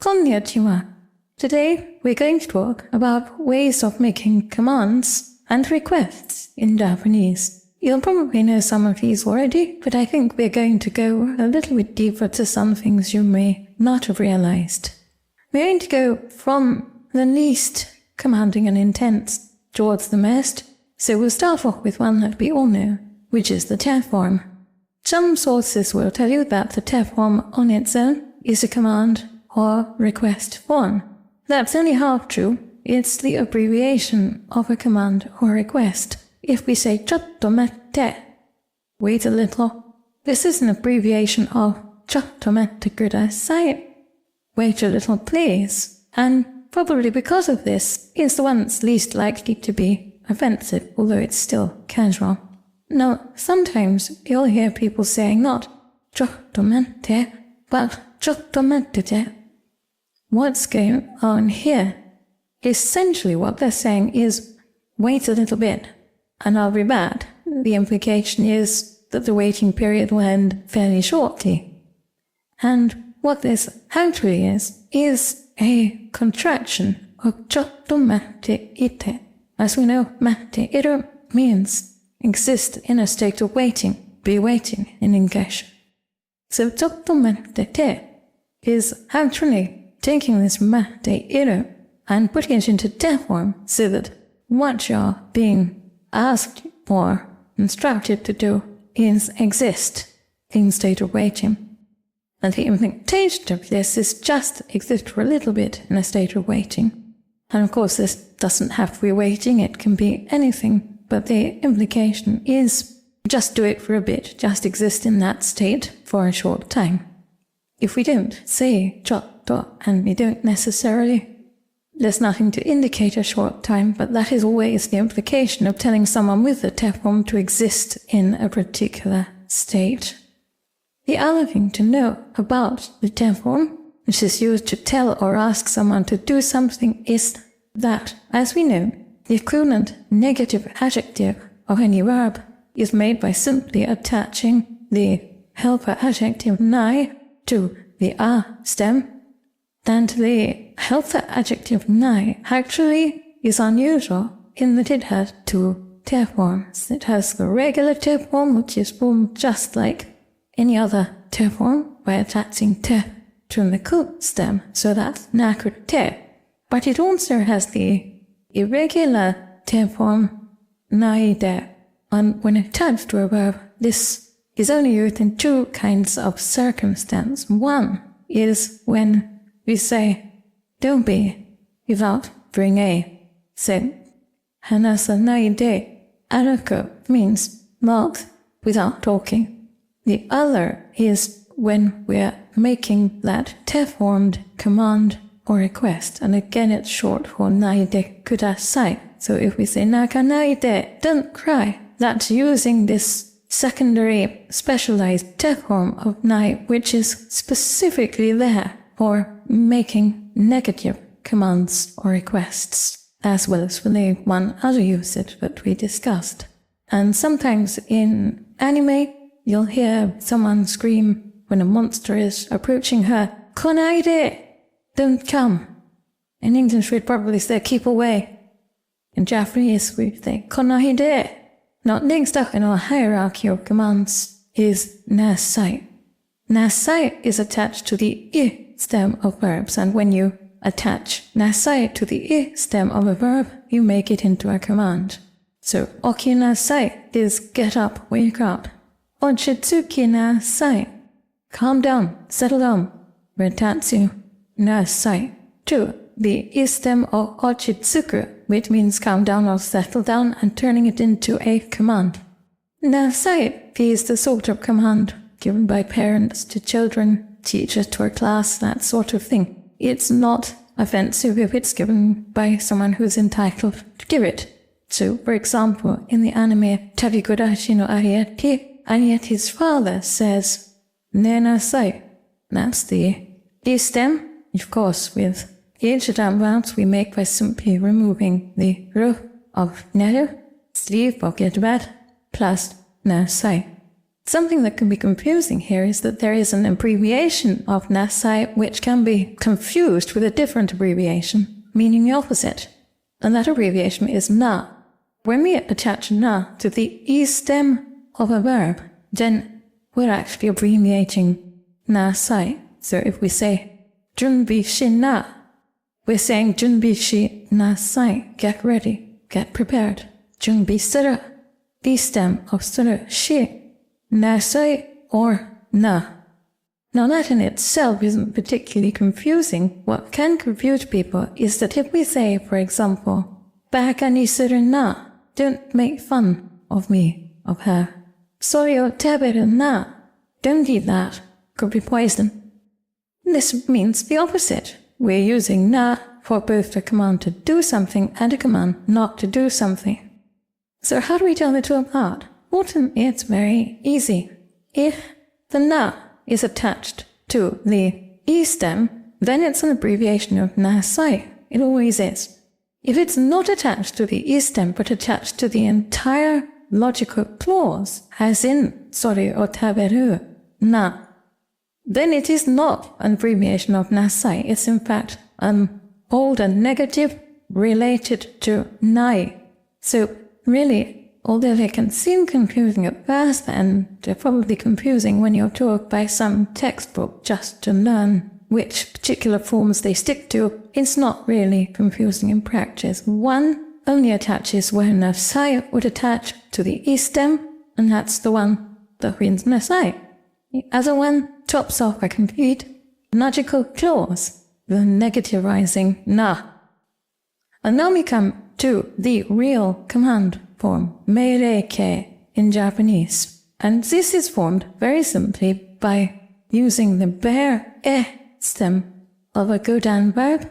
Konnichiwa. Today we're going to talk about ways of making commands and requests in Japanese. You'll probably know some of these already, but I think we're going to go a little bit deeper to some things you may not have realized. We're going to go from the least commanding and intense towards the most, so we'll start off with one that we all know, which is the te form. Some sources will tell you that the te form on its own is a command or request form. That's only half true. It's the abbreviation of a command or request. If we say chotto matte, wait a little, this is an abbreviation of chotto matte kudasai, wait a little please, and probably because of this is the one that's least likely to be offensive, although it's still casual. Now, sometimes you'll hear people saying not chotto matte, but chotto matte. What's going on here? Essentially what they're saying is, wait a little bit, and I'll be back. The implication is that the waiting period will end fairly shortly. And what this actually is a contraction of chotto matte ite. As we know, matte ite means exist in a state of waiting, be waiting in English. So chotto matte te is actually taking this matte ite and putting it into te form so that what you're being asked or instructed to do is exist in state of waiting. And the implication of this is just exist for a little bit in a state of waiting. And of course this doesn't have to be waiting, it can be anything, but the implication is just do it for a bit, just exist in that state for a short time. If we don't say chotto and we don't necessarily, there's nothing to indicate a short time, but that is always the implication of telling someone with the te form to exist in a particular state. The other thing to know about the te form, which is used to tell or ask someone to do something, is that, as we know, the equivalent negative adjective of any verb is made by simply attaching the helper adjective nai to the a stem. And the helper adjective nai actually is unusual in that it has two te forms. It has the regular te form, which is formed just like any other te form by attaching te to the ku stem, so that's naku te. But it also has the irregular te form nai de, and when attached to a verb, this is only used in two kinds of circumstance. One is when we say don't be without bring a. So hanasa nai de araku means not without talking. The other is when we're making that te formed command or request, and again it's short for nai de kudasai. So if we say naka nai de, don't cry, that's using this secondary specialized te form of nai, which is specifically there for making negative commands or requests, as well as for the one other usage that we discussed. And sometimes in anime, you'll hear someone scream when a monster is approaching her, "Konaide! Don't come." In English, we'd probably say, "Keep away." In Japanese, we'd say, "Konaide." Now, next up in our hierarchy of commands is nasai. Nasai is attached to the I stem of verbs, and when you attach nasai to the I stem of a verb, you make it into a command. So, okinasai is get up, wake up. Ochitsuki nasai, calm down, settle down. Retatsu nasai to the I stem of ochitsuku, which means calm down or settle down, and turning it into a command. Nasai is the sort of command given by parents to children, teachers to a class, that sort of thing. It's not offensive if it's given by someone who's entitled to give it. So, for example, in the anime Tabikodashi no Ariete, Arieti's father says, "Ne nasai." That's the I stem, of course, with Ichidan vowels we make by simply removing the ru of neru, sleep or get bad, plus nasai. Something that can be confusing here is that there is an abbreviation of nasai which can be confused with a different abbreviation, meaning the opposite. And that abbreviation is na. When we attach na to the e stem of a verb, then we're actually abbreviating nasai. So if we say 준비 시 na, we're saying 준비 시 nasai, get ready, get prepared. 준비 쓰라, the stem of 쓰라, 시, nasai or na. Now that in itself isn't particularly confusing. What can confuse people is that if we say, for example, baka ni 쓰라 na, don't make fun of me, of her. Sorry taberu na, don't eat that, could be poison. This means the opposite. We're using na for both a command to do something and a command not to do something. So how do we tell the two apart? Well, it's very easy. If the na is attached to the e stem, then it's an abbreviation of nasai. It always is. If it's not attached to the e stem but attached to the entire logical clause, as in sorry taberu na, then it is not an abbreviation of nasai. It's in fact an older negative related to nai. So really, although they can seem confusing at first, and they're probably confusing when you're taught by some textbook just to learn which particular forms they stick to, it's not really confusing in practice. One only attaches where nasai would attach to the e stem, and that's the one that wins nasai. The other one tops off a complete logical clause, the negativizing na. And now we come to the real command form, meirei-kei in Japanese. And this is formed very simply by using the bare e stem of a godan verb,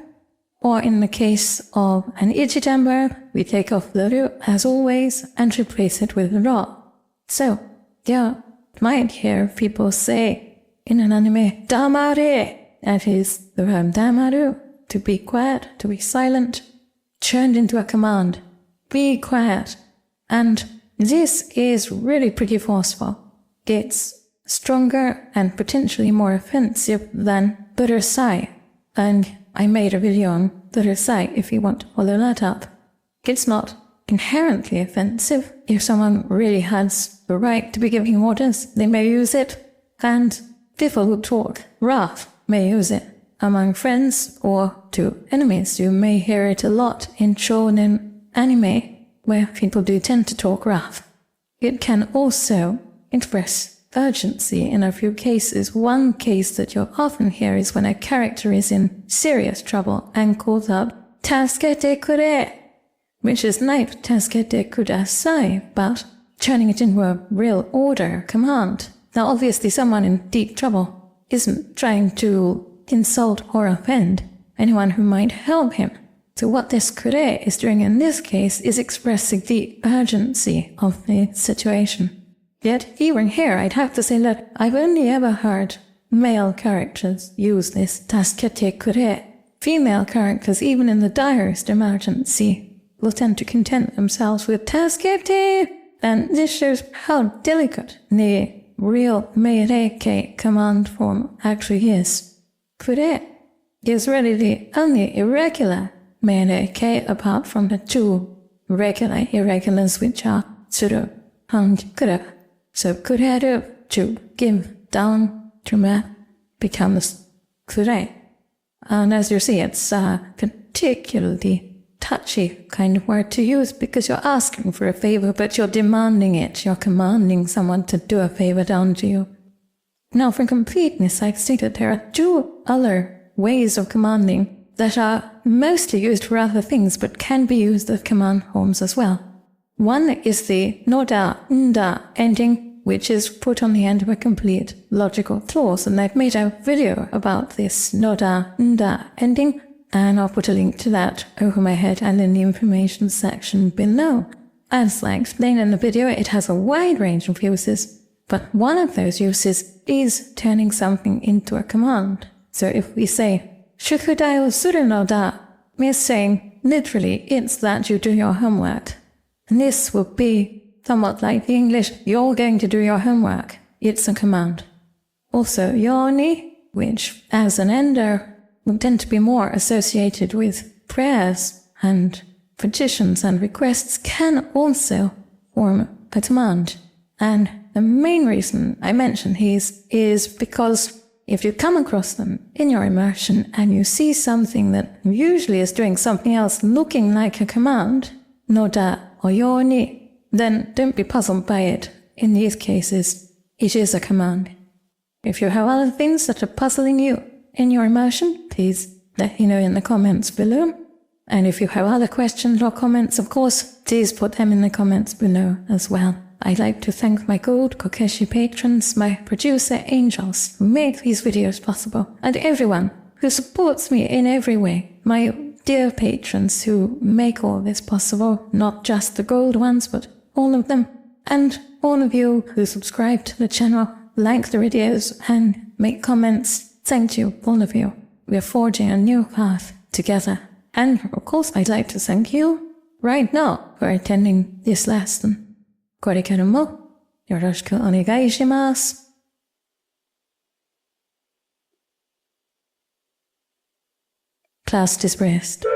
or in the case of an ichidan verb, we take off the ru as always and replace it with ra. So, you might hear people say in an anime, damare, that is the verb damaru, to be quiet, to be silent, turned into a command, be quiet. And this is really pretty forceful. It's stronger and potentially more offensive than burusai. And I made a video on burusai if you want to follow that up. It's not inherently offensive. If someone really has the right to be giving orders, they may use it. And people who talk rough may use it. Among friends or to enemies, you may hear it a lot in shonen anime, where people do tend to talk rough. It can also express urgency in a few cases. One case that you'll often hear is when a character is in serious trouble and calls out, "Tasukete kure," which is like "Tasukete kudasai," but turning it into a real order, command. Now obviously someone in deep trouble isn't trying to insult or offend anyone who might help him. So what this kure is doing in this case is expressing the urgency of the situation. Yet even here I'd have to say that I've only ever heard male characters use this tasukete kure. Female characters, even in the direst emergency, will tend to content themselves with tasukete, and this shows how delicate the real meirei-kei command form actually is. Kure is really the only irregular meirei-kei apart from the two regular irregulars, which are tsuru and kuru. So kureru, to give, down, to becomes kure. And as you see, it's a particularly touchy kind of word to use because you're asking for a favor, but you're demanding it. You're commanding someone to do a favor down to you. Now, for completeness, I've stated there are two other ways of commanding that are mostly used for other things, but can be used as command forms as well. One is the noda, nda ending, which is put on the end of a complete logical clause, and I've made a video about this noda, nda ending, and I'll put a link to that over my head and in the information section below. As I explained in the video, it has a wide range of uses, but one of those uses is turning something into a command. So if we say, shukudai o suru no da, we're saying, literally, it's that you do your homework. And this would be somewhat like the English, you're going to do your homework. it's a command. Also, Yoni, which as an ender will tend to be more associated with prayers and petitions and requests, can also form a command. And the main reason I mention these is because if you come across them in your immersion and you see something that usually is doing something else looking like a command, Noda or Yoni, then don't be puzzled by it. In these cases, it is a command. If you have other things that are puzzling you in your immersion, please let me know in the comments below. And if you have other questions or comments, of course, please put them in the comments below as well. I'd like to thank my Gold Kokeshi patrons, my producer Angels, who make these videos possible, and everyone who supports me in every way. My dear patrons who make all this possible, not just the gold ones, but all of them. And all of you who subscribe to the channel, like the videos, and make comments. Thank you, all of you. We are forging a new path together. And of course, I'd like to thank you right now for attending this lesson. これからもよろしくお願いします。Class dismissed.